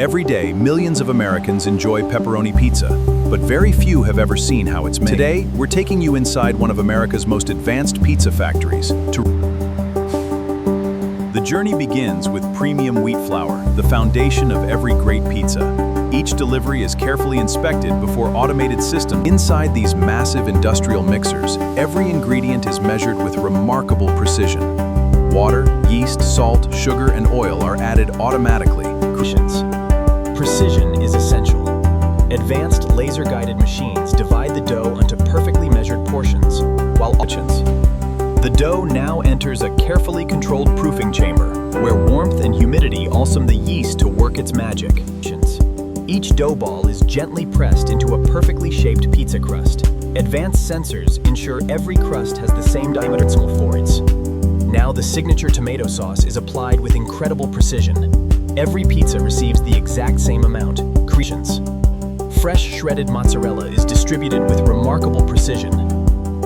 Every day, millions of Americans enjoy pepperoni pizza, but very few have ever seen how it's made. Today, we're taking you inside one of America's most advanced pizza factories. The journey begins with premium wheat flour, the foundation of every great pizza. Each delivery is carefully inspected before automated systems. Inside these massive industrial mixers, every ingredient is measured with remarkable precision. Water, yeast, salt, sugar, and oil are added automatically. Precision is essential. Advanced laser-guided machines divide the dough into perfectly measured portions, while the dough now enters a carefully controlled proofing chamber, where warmth and humidity also the yeast to work its magic. Each dough ball is gently pressed into a perfectly shaped pizza crust. Advanced sensors ensure every crust has the same diameter for it. Now the signature tomato sauce is applied with incredible precision. Every pizza receives the exact same amount. Fresh shredded mozzarella is distributed with remarkable precision.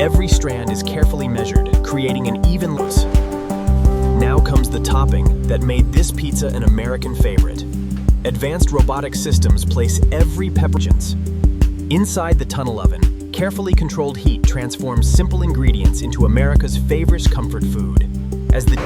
Every strand is carefully measured, creating an even look. Now comes the topping that made this pizza an American favorite. Advanced robotic systems place every pepperoni. Inside the tunnel oven, carefully controlled heat transforms simple ingredients into America's favorite comfort food. As the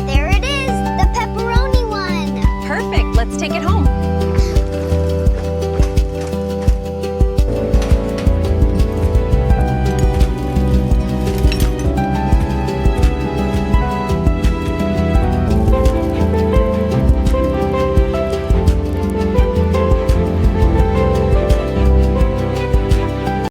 There it is, the pepperoni one. Perfect, let's take it home.